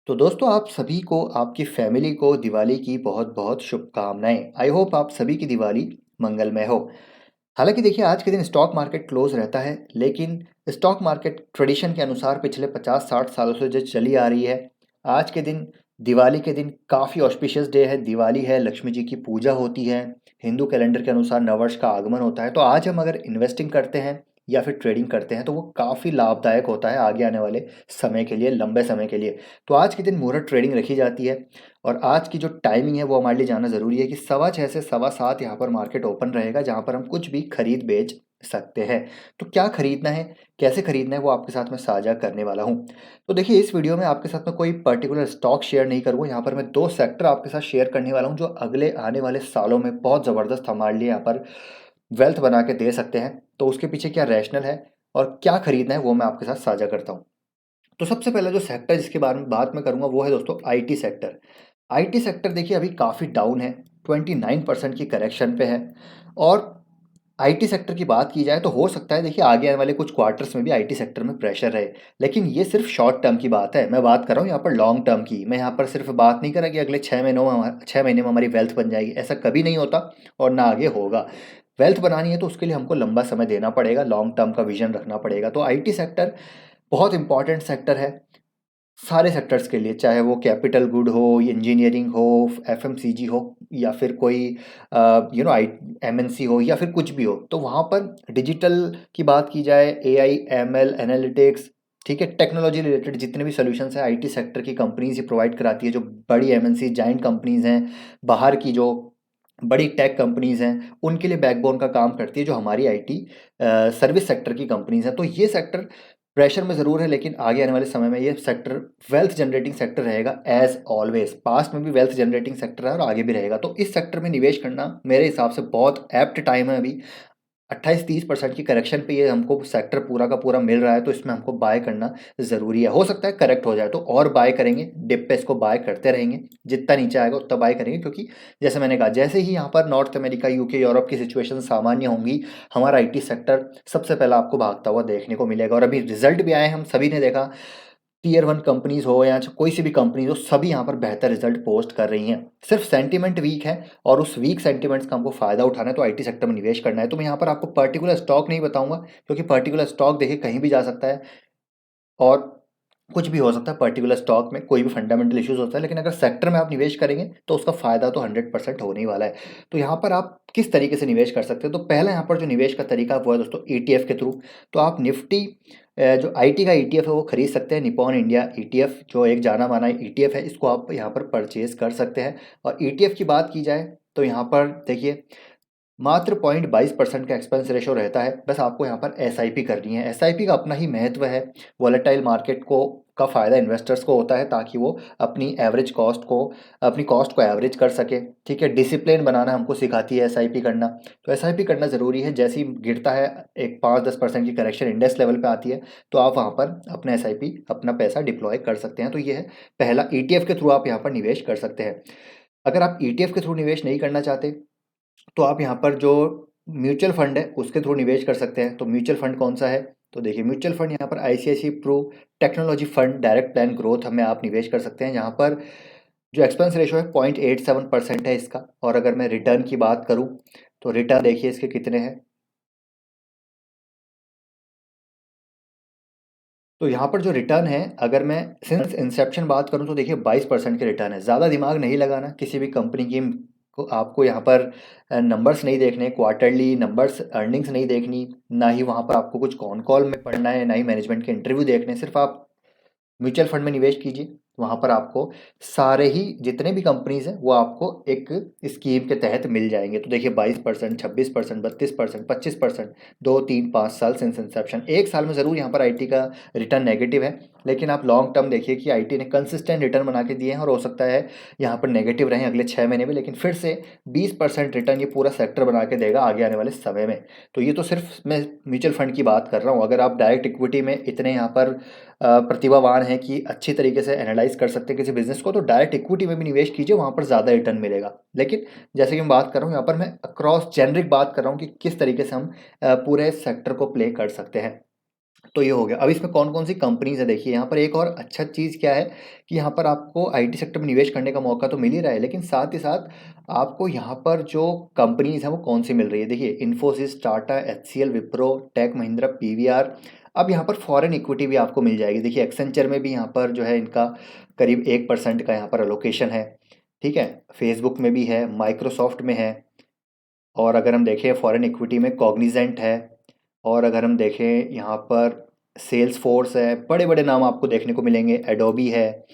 तो दोस्तों आप सभी को आपकी फैमिली को दिवाली की बहुत बहुत शुभकामनाएं। आई होप आप सभी की दिवाली मंगलमय हो। हालांकि देखिए आज के दिन स्टॉक मार्केट क्लोज रहता है, लेकिन स्टॉक मार्केट ट्रेडिशन के अनुसार पिछले 50-60 सालों से जो चली आ रही है, आज के दिन दिवाली के दिन काफ़ी ऑस्पिशियस डे है। दिवाली है, लक्ष्मी जी की पूजा होती है, हिंदू कैलेंडर के अनुसार नववर्ष का आगमन होता है। तो आज हम अगर इन्वेस्टिंग करते हैं या फिर ट्रेडिंग करते हैं तो वो काफ़ी लाभदायक होता है आगे आने वाले समय के लिए, लंबे समय के लिए। तो आज के दिन मुहूर्त ट्रेडिंग रखी जाती है और आज की जो टाइमिंग है वो हमारे लिए जानना ज़रूरी है कि 6:15 से 7:15 यहाँ पर मार्केट ओपन रहेगा, जहाँ पर हम कुछ भी खरीद बेच सकते हैं। तो क्या खरीदना है, कैसे खरीदना है, वो आपके साथ मैं साझा करने वाला हूँ। तो देखिए इस वीडियो में आपके साथ में कोई पर्टिकुलर स्टॉक शेयर नहीं करूँगा। यहाँ पर मैं दो सेक्टर आपके साथ शेयर करने वाला हूँ जो अगले आने वाले सालों में बहुत ज़बरदस्त हमारे लिए यहाँ पर वेल्थ बना के दे सकते हैं। तो उसके पीछे क्या रैशनल है और क्या खरीदना है वो मैं आपके साथ साझा करता हूँ। तो सबसे पहला जो सेक्टर जिसके बारे में बात मैं करूँगा वो है दोस्तों आईटी सेक्टर। आईटी सेक्टर देखिए अभी काफ़ी डाउन है, 29% की करेक्शन पे है। और आईटी सेक्टर की बात की जाए तो हो सकता है देखिए आगे आने वाले कुछ क्वार्टर्स में भी आईटी सेक्टर में प्रेशर रहे, लेकिन ये सिर्फ शॉर्ट टर्म की बात है। मैं बात कर रहा हूँ यहाँ पर लॉन्ग टर्म की। मैं यहाँ पर सिर्फ बात नहीं कर रहा कि अगले 6 महीनों में 6 महीने में हमारी वेल्थ बन जाएगी, ऐसा कभी नहीं होता और ना आगे होगा। वेल्थ बनानी है तो उसके लिए हमको लंबा समय देना पड़ेगा, लॉन्ग टर्म का विजन रखना पड़ेगा। तो आईटी सेक्टर बहुत इंपॉर्टेंट सेक्टर है सारे सेक्टर्स के लिए, चाहे वो कैपिटल गुड हो, इंजीनियरिंग हो, एफएमसीजी हो, या फिर कोई आई एमएनसी हो, या फिर कुछ भी हो। तो वहाँ पर डिजिटल की बात की जाए, एआई एमएल एनालिटिक्स, ठीक है, टेक्नोलॉजी रिलेटेड जितने भी सॉल्यूशंस हैं आईटी सेक्टर की कंपनीज ही प्रोवाइड कराती है। जो बड़ी एमएनसी जाइंट कंपनीज हैं, बाहर की जो बड़ी टेक कंपनीज हैं, उनके लिए बैकबोन का काम करती है जो हमारी आईटी सर्विस सेक्टर की कंपनीज हैं। तो ये सेक्टर प्रेशर में ज़रूर है, लेकिन आगे आने वाले समय में ये सेक्टर वेल्थ जनरेटिंग सेक्टर रहेगा एज ऑलवेज। पास्ट में भी वेल्थ जनरेटिंग सेक्टर है और आगे भी रहेगा। तो इस सेक्टर में निवेश करना मेरे हिसाब से बहुत एप्ट टाइम है अभी। 28-30% की करेक्शन पे ये हमको सेक्टर पूरा का पूरा मिल रहा है, तो इसमें हमको बाय करना ज़रूरी है। हो सकता है करेक्ट हो जाए तो और बाय करेंगे, डिप पे इसको बाय करते रहेंगे, जितना नीचे आएगा उतना बाय करेंगे, क्योंकि जैसे मैंने कहा जैसे ही यहाँ पर नॉर्थ अमेरिका, यूके, यूरोप की सिचुएशन सामान्य होंगी, हमारा आईटी सेक्टर सबसे पहला आपको भागता हुआ देखने को मिलेगा। और अभी रिजल्ट भी आए, हम सभी ने देखा, टियर वन कंपनीज हो या कोई सी भी कंपनीज हो, सभी यहाँ पर बेहतर रिजल्ट पोस्ट कर रही हैं। सिर्फ सेंटीमेंट वीक है और उस वीक सेंटीमेंट्स का हमको फायदा उठाना है, तो आईटी सेक्टर में निवेश करना है। तो मैं यहाँ पर आपको पर्टिकुलर स्टॉक नहीं बताऊंगा, क्योंकि पर्टिकुलर स्टॉक देखिए कहीं भी जा सकता है और कुछ भी हो सकता है। पर्टिकुलर स्टॉक में कोई भी फंडामेंटल इश्यूज होता है, लेकिन अगर सेक्टर में आप निवेश करेंगे तो उसका फायदा तो 100% होने ही वाला है। तो यहाँ पर आप किस तरीके से निवेश कर सकते हो, तो पहला यहाँ पर जो निवेश का तरीका वो है दोस्तों ईटीएफ के थ्रू। तो आप निफ्टी जो आईटी का ईटीएफ है वो खरीद सकते हैं। निपॉन इंडिया ईटीएफ जो एक जाना माना ईटीएफ है, इसको आप यहाँ पर परचेज कर सकते हैं। और ईटीएफ की बात की जाए तो यहाँ पर देखिए मात्र 0.22% का एक्सपेंस रेशो रहता है। बस आपको यहाँ पर एसआईपी करनी है। एसआईपी का अपना ही महत्व है। वॉलेटाइल मार्केट को का फ़ायदा इन्वेस्टर्स को होता है, ताकि वो अपनी कॉस्ट को एवरेज कर सके। ठीक है, डिसिप्लिन बनाना हमको सिखाती है एसआईपी करना। तो एसआईपी करना ज़रूरी है। जैसे ही गिरता है, एक 5-10% की करेक्शन इंडेक्स लेवल पे आती है, तो आप वहाँ पर अपना एसआईपी, अपना पैसा डिप्लॉय कर सकते हैं। तो ये है पहला, ईटीएफ के थ्रू आप यहाँ पर निवेश कर सकते हैं। अगर आप ईटीएफ के थ्रू निवेश नहीं करना चाहते तो आप यहाँ पर जो म्यूचुअल फंड है उसके थ्रू निवेश कर सकते हैं। तो म्यूचुअल फंड कौन सा है, तो देखिए म्यूचुअल फंड यहाँ पर ICICI Pru technology fund direct plan growth हमें आप निवेश कर सकते हैं, जहाँ पर जो एक्सपेंस रेशो है 0.87% है इसका। और अगर मैं रिटर्न की बात करूँ तो रिटर्न देखिए इसके कितने हैं। तो यहाँ पर जो रिटर्न है, अगर मैं सिंस इंसेप्शन बात करूँ तो देखिए 22% के रिटर्न है। ज़्यादा दिमाग नहीं लगाना किसी भी कंपनी की को, आपको यहाँ पर नंबर्स नहीं देखने, क्वार्टरली नंबर्स, अर्निंग्स नहीं देखनी, ना ही वहाँ पर आपको कुछ कॉन कॉल में पढ़ना है, ना ही मैनेजमेंट के इंटरव्यू देखने। सिर्फ आप म्यूचुअल फंड में निवेश कीजिए, वहाँ पर आपको सारे ही जितने भी कंपनीज हैं वो आपको एक स्कीम के तहत मिल जाएंगे। तो देखिए 22%, 26%, 32%, 25%, 2, 3, 5 साल सिंस इंसेप्शन। एक साल में ज़रूर यहाँ पर आईटी का रिटर्न नेगेटिव है, लेकिन आप लॉन्ग टर्म देखिए कि आईटी ने कंसिस्टेंट रिटर्न बना के दिए हैं। और हो सकता है यहाँ पर नेगेटिव रहें अगले 6 महीने में, लेकिन फिर से 20% रिटर्न ये पूरा सेक्टर बना के देगा आगे आने वाले समय में। तो ये तो सिर्फ मैं म्यूचुअल फंड की बात कर रहा हूँ। अगर आप डायरेक्ट इक्विटी में इतने यहाँ पर प्रतिभावान हैं कि अच्छी तरीके से एनालाइज कर सकते हैं किसी बिजनेस को, तो डायरेक्ट इक्विटी में भी निवेश कीजिए, वहाँ पर ज़्यादा रिटर्न मिलेगा। लेकिन जैसे कि मैं बात कर रहा हूँ यहाँ पर, मैं अक्रॉस जेनरिक बात कर रहा हूँ कि किस तरीके से हम पूरे सेक्टर को प्ले कर सकते हैं। तो ये हो गया। अब इसमें कौन-कौन सी कंपनीज़ है देखिए, यहाँ पर एक और अच्छा चीज़ क्या है कि यहाँ पर आपको आईटी सेक्टर में निवेश करने का मौका तो मिल ही रहा है, लेकिन साथ ही साथ आपको यहाँ पर जो कंपनीज़ हैं वो कौन-सी मिल रही है। देखिए Infosys, Tata, HCL, Wipro, Tech Mahindra, PVR. अब यहाँ पर फॉरेन इक्विटी भी आपको मिल जाएगी। देखिए एक्सेंचर में भी यहाँ पर जो है इनका करीब 1% का यहाँ पर एलोकेशन है, ठीक है? फेसबुक में भी है, माइक्रोसॉफ्ट में है, और अगर हम देखें फॉरेन इक्विटी में कॉग्निजेंट है, और अगर हम देखें यहाँ पर सेल्स फोर्स है, बड़े बड़े नाम आपको देखने को मिलेंगे, एडोबी है,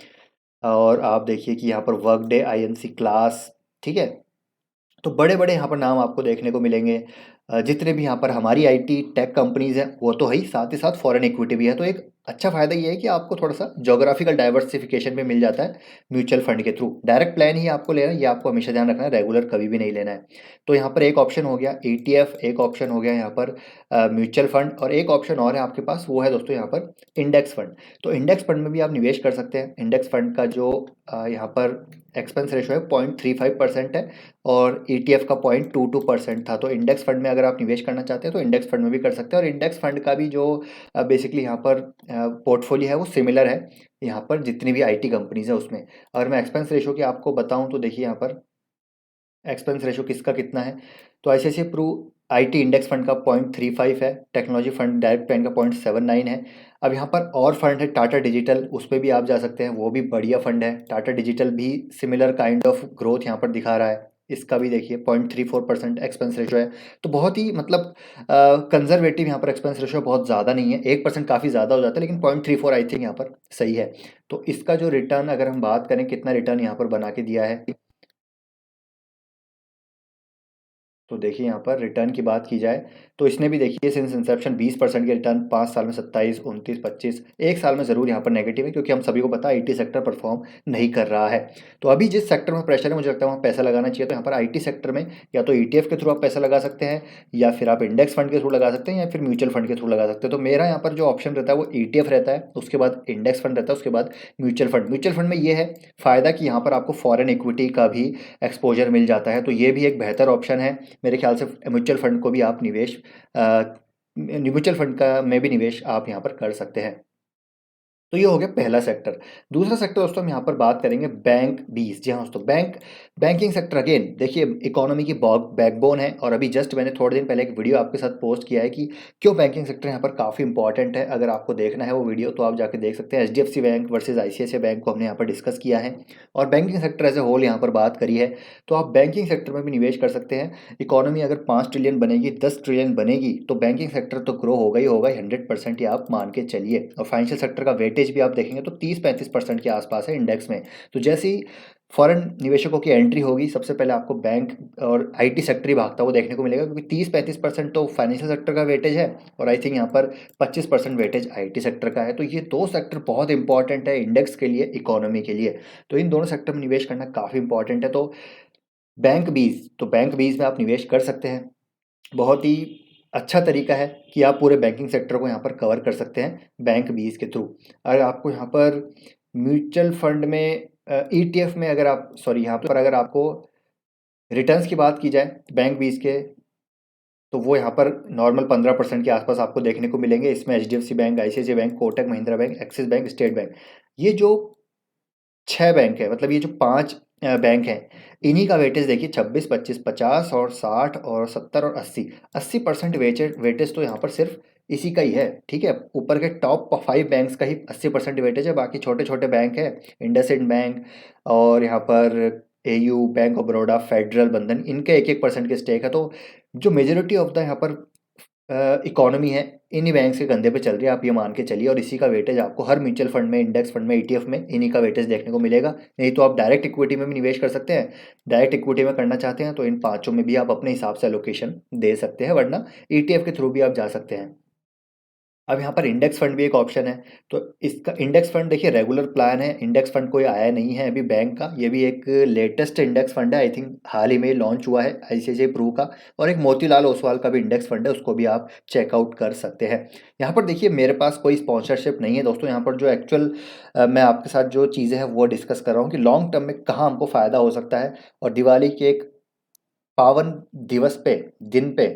और आप देखिए कि यहाँ पर वर्कडे, आईएनसी क्लास, ठीक है? तो बड़े बड़े यहाँ पर नाम आपको देखने को मिलेंगे। जितने भी यहाँ पर हमारी आईटी टेक कंपनीज हैं वो तो है ही, साथ ही साथ फॉरेन इक्विटी भी है। तो एक अच्छा फायदा ये है कि आपको थोड़ा सा जोग्राफिकल डाइवर्सिफिकेशन भी मिल जाता है म्यूचुअल फंड के थ्रू। डायरेक्ट प्लान ही आपको लेना है, ये आपको हमेशा ध्यान रखना है, रेगुलर कभी भी नहीं लेना है। तो यहाँ पर एक ऑप्शन हो गया ईटीएफ, एक ऑप्शन हो गया यहाँ पर म्यूचुअल फंड, और एक ऑप्शन और है आपके पास, वो है दोस्तों यहाँ पर इंडेक्स फंड। तो इंडेक्स फंड में भी आप निवेश कर सकते हैं। इंडेक्स फंड का जो यहाँ पर एक्सपेंस रेशो है 0.35% है, और ईटीएफ का 0.22% था। तो इंडेक्स फंड में अगर आप निवेश करना चाहते हैं तो इंडेक्स फंड में भी कर सकते हैं, और इंडेक्स फंड का भी जो बेसिकली यहाँ पर पोर्टफोलियो है वो सिमिलर है यहाँ पर जितनी भी आईटी कंपनीज है उसमें। अगर मैं एक्सपेंस रेशो की आपको बताऊं तो देखिए यहाँ पर एक्सपेंस रेशो किसका कितना है, तो ICICI Pru IT index fund का 0.35 है, टेक्नोलॉजी फंड डायरेक्ट प्लान का 0.79 है। अब यहाँ पर और फंड है टाटा डिजिटल, उस पर भी आप जा सकते हैं, वो भी बढ़िया फंड है। टाटा डिजिटल भी सिमिलर काइंड ऑफ ग्रोथ यहाँ पर दिखा रहा है, इसका भी देखिए 0.34% एक्सपेंस रेशो है। तो बहुत ही मतलब कंजर्वेटिव यहाँ पर एक्सपेंस रेशो बहुत ज़्यादा नहीं है, 1% काफ़ी ज़्यादा हो जाता है, लेकिन 0.34 आई थिंक यहाँ पर सही है। तो इसका जो रिटर्न अगर हम बात करें कितना रिटर्न यहाँ पर बना के दिया है, तो देखिए यहाँ पर रिटर्न की बात की जाए तो इसने भी देखिए सिंस इंसेप्शन 20% के रिटर्न, 5 साल में 27, 29, 25, एक साल में ज़रूर यहाँ पर नेगेटिव है, क्योंकि हम सभी को पता है आईटी सेक्टर परफॉर्म नहीं कर रहा है। तो अभी जिस सेक्टर में प्रेशर है मुझे लगता है वहाँ पैसा लगाना चाहिए। तो यहाँ पर आईटी सेक्टर में या तो ईटीएफ के थ्रू आप पैसा लगा सकते हैं, या फिर आप इंडेक्स फंड के थ्रू लगा सकते हैं, या फिर म्यूचुअल फंड के थ्रू लगा सकते हैं। तो मेरा यहाँ पर जो ऑप्शन रहता है वो ईटीएफ रहता है, उसके बाद इंडेक्स फंड रहता है, उसके बाद म्यूचुअल फंड। म्यूचुअल फंड में ये है फ़ायदा कि यहाँ पर आपको फॉरेन इक्विटी का भी एक्सपोजर मिल जाता है, तो ये भी एक बेहतर ऑप्शन है। मेरे ख्याल से म्यूचुअल फंड को भी आप निवेश म्यूचुअल फंड का में भी निवेश आप यहाँ पर कर सकते हैं। तो ये हो गया पहला सेक्टर। दूसरा सेक्टर दोस्तों हम यहाँ पर बात करेंगे बैंक बीज। जी हाँ दोस्तों, बैंकिंग सेक्टर अगेन देखिए इकोनॉमी की बैकबोन है, और अभी जस्ट मैंने थोड़े दिन पहले एक वीडियो आपके साथ पोस्ट किया है कि क्यों बैंकिंग सेक्टर यहाँ पर काफ़ी इंपॉर्टेंट है। अगर आपको देखना है वो वीडियो तो आप जाके देख सकते हैं। HDFC Bank versus ICICI Bank को हमने यहाँ पर डिस्कस किया है, और banking sector as a whole यहाँ पर बात करी है। तो आप बैंकिंग सेक्टर में भी निवेश कर सकते हैं। इकोनॉमी अगर 5 ट्रिलियन बनेगी, 10 ट्रिलियन बनेगी, तो बैंकिंग सेक्टर तो ग्रो होगा ही होगा, 100% ही आप मान के चलिए। और फाइनेंशियल सेक्टर का वेटेज भी आप देखेंगे तो 30-35% के आसपास है इंडेक्स में। तो जैसे ही फॉरेन निवेशकों की एंट्री होगी, सबसे पहले आपको बैंक और आईटी सेक्टर ही भागता हुआ देखने को मिलेगा, क्योंकि 30-35% तो फाइनेंशियल सेक्टर का वेटेज है, और आई थिंक यहाँ पर 25% वेटेज आईटी सेक्टर का है। तो ये दो सेक्टर बहुत इंपॉर्टेंट है इंडेक्स के लिए, इकोनॉमी के लिए। तो इन दोनों सेक्टर में निवेश करना काफ़ी इंपॉर्टेंट है। तो बैंक बीज में आप निवेश कर सकते हैं। बहुत ही अच्छा तरीका है कि आप पूरे बैंकिंग सेक्टर को यहाँ पर कवर कर सकते हैं बैंक बीज के थ्रू। अगर आपको यहाँ पर म्यूचुअल फंड में ईटीएफ में अगर आप सॉरी यहाँ पर अगर आपको रिटर्न्स की बात की जाए बैंक बीज के, तो वो यहाँ पर नॉर्मल 15% के आसपास आपको देखने को मिलेंगे। इसमें HDFC bank, ICICI bank, Kotak Mahindra bank, axis bank, state bank, ये जो 6 बैंक है, मतलब ये जो 5 बैंक हैं, इन्हीं का वेटेज देखिए 26, 25, 50 और 60 और 70 और 80% वेटेज तो यहाँ पर सिर्फ इसी का ही है, ठीक है। ऊपर के टॉप 5 बैंक्स का ही 80% वेटेज है, बाकी छोटे छोटे बैंक है, इंडसइंड बैंक और यहाँ पर AU, bank of Baroda, federal, बंधन, इनके 1-1% के स्टेक है। तो जो मेजोरिटी ऑफ द यहाँ पर इकोनॉमी है इन्हीं बैंक्स के कंधे पे चल रही है, आप ये मान के चलिए, और इसी का वेटेज आपको हर म्यूचुअल फंड में, इंडेक्स फंड में, ईटीएफ में इन्हीं का वेटेज देखने को मिलेगा। नहीं तो आप डायरेक्ट इक्विटी में भी निवेश कर सकते हैं। डायरेक्ट इक्विटी में करना चाहते हैं तो इन पांचों में भी आप अपने हिसाब से एलोकेशन दे सकते हैं, वरना ईटीएफ के थ्रू भी आप जा सकते हैं। अब यहाँ पर इंडेक्स फंड भी एक ऑप्शन है। तो इसका इंडेक्स फंड देखिए रेगुलर प्लान है, इंडेक्स फंड कोई आया नहीं है अभी बैंक का, ये भी एक लेटेस्ट इंडेक्स फंड है, आई थिंक हाल ही में लॉन्च हुआ है आईसीआईसीआई प्रू का। और एक मोतीलाल ओसवाल का भी इंडेक्स फंड है, उसको भी आप चेकआउट कर सकते हैं। यहाँ पर देखिए मेरे पास कोई स्पॉन्सरशिप नहीं है दोस्तों, यहाँ पर जो एक्चुअल मैं आपके साथ जो चीज़ें हैं वो डिस्कस कर रहा हूँ कि लॉन्ग टर्म में कहाँ हमको फ़ायदा हो सकता है। और दिवाली के एक पावन दिवस पे, दिन पे,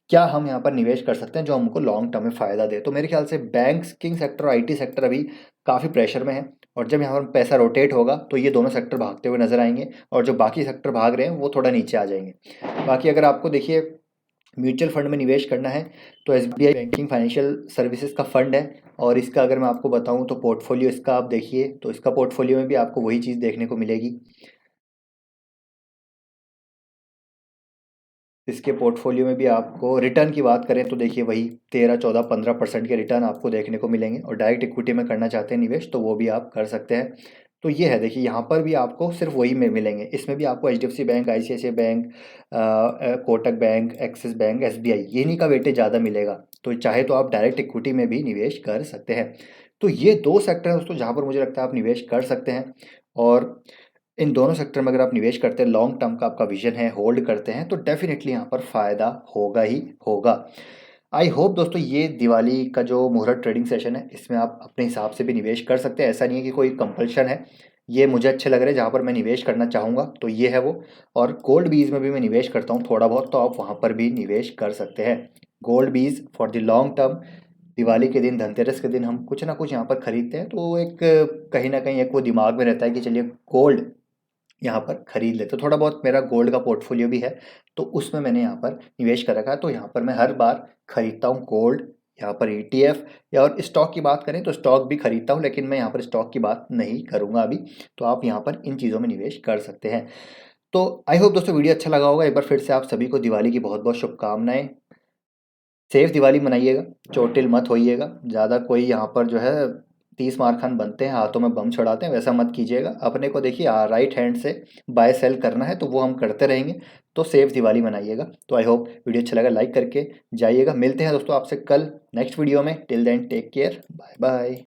क्या हम यहाँ पर निवेश कर सकते हैं जो हमको लॉन्ग टर्म में फ़ायदा दे। तो मेरे ख्याल से बैंकिंग सेक्टर और आईटी सेक्टर अभी काफ़ी प्रेशर में है, और जब यहाँ पर पैसा रोटेट होगा तो ये दोनों सेक्टर भागते हुए नजर आएंगे, और जो बाकी सेक्टर भाग रहे हैं वो थोड़ा नीचे आ जाएंगे। बाकी अगर आपको देखिए म्यूचुअल फंड में निवेश करना है तो एसबीआई बैंकिंग फाइनेंशियल सर्विसेज का फंड है, और इसका अगर मैं आपको बताऊं तो पोर्टफोलियो इसका आप देखिए तो इसका पोर्टफोलियो में भी आपको वही चीज़ देखने को मिलेगी। इसके पोर्टफोलियो में भी आपको रिटर्न की बात करें तो देखिए वही 13, 14, 15% के रिटर्न आपको देखने को मिलेंगे, और डायरेक्ट इक्विटी में करना चाहते हैं निवेश तो वो भी आप कर सकते हैं। तो ये है, देखिए यहाँ पर भी आपको सिर्फ वही में मिलेंगे, इसमें भी आपको HDFC bank, ICICI bank, Kotak bank, axis bank, SBI, इन्हीं का वेटेज ज़्यादा मिलेगा। तो चाहे तो आप डायरेक्ट इक्विटी में भी निवेश कर सकते हैं। तो ये दो सेक्टर हैं दोस्तों जहाँ पर मुझे लगता है आप निवेश कर सकते हैं, और इन दोनों सेक्टर में अगर आप निवेश करते हैं, लॉन्ग टर्म का आपका विजन है, होल्ड करते हैं, तो डेफिनेटली यहाँ पर फ़ायदा होगा ही होगा। आई होप दोस्तों ये दिवाली का जो मुहूर्त ट्रेडिंग सेशन है इसमें आप अपने हिसाब से भी निवेश कर सकते हैं, ऐसा नहीं है कि कोई कंपल्शन है। ये मुझे अच्छे लग रहे हैं, जहाँ पर मैं निवेश करना चाहूँगा तो ये है वो। और गोल्ड बीज में भी मैं निवेश करता हूँ थोड़ा बहुत, तो आप वहाँ पर भी निवेश कर सकते हैं। गोल्ड बीज for the long term, Diwali के दिन, धनतेरस के दिन हम कुछ ना कुछ यहाँ पर खरीदते हैं, तो एक कहीं ना कहीं एक वो दिमाग में रहता है कि चलिए गोल्ड यहाँ पर खरीद लेते। तो थोड़ा बहुत मेरा गोल्ड का पोर्टफोलियो भी है, तो उसमें मैंने यहाँ पर निवेश कर रखा है, तो यहाँ पर मैं हर बार खरीदता हूँ गोल्ड। यहाँ पर ईटीएफ या और स्टॉक की बात करें तो स्टॉक भी खरीदता हूँ, लेकिन मैं यहाँ पर स्टॉक की बात नहीं करूँगा अभी। तो आप यहाँ पर इन चीज़ों में निवेश कर सकते हैं। तो आई होप दोस्तों वीडियो अच्छा लगा होगा। एक बार फिर से आप सभी को दिवाली की बहुत बहुत शुभकामनाएं। सेफ दिवाली मनाइएगा, चोटिल मत होइएगा ज़्यादा। कोई यहाँ पर जो है 30 मार खान बनते हैं, हाथों में बम छुड़ाते हैं, वैसा मत कीजिएगा। अपने को देखिए राइट हैंड से बाय सेल करना है, तो वो हम करते रहेंगे। तो सेफ दिवाली मनाइएगा। तो आई होप वीडियो अच्छा लगा, लाइक करके जाइएगा। मिलते हैं दोस्तों आपसे कल नेक्स्ट वीडियो में। Till then take care, bye bye.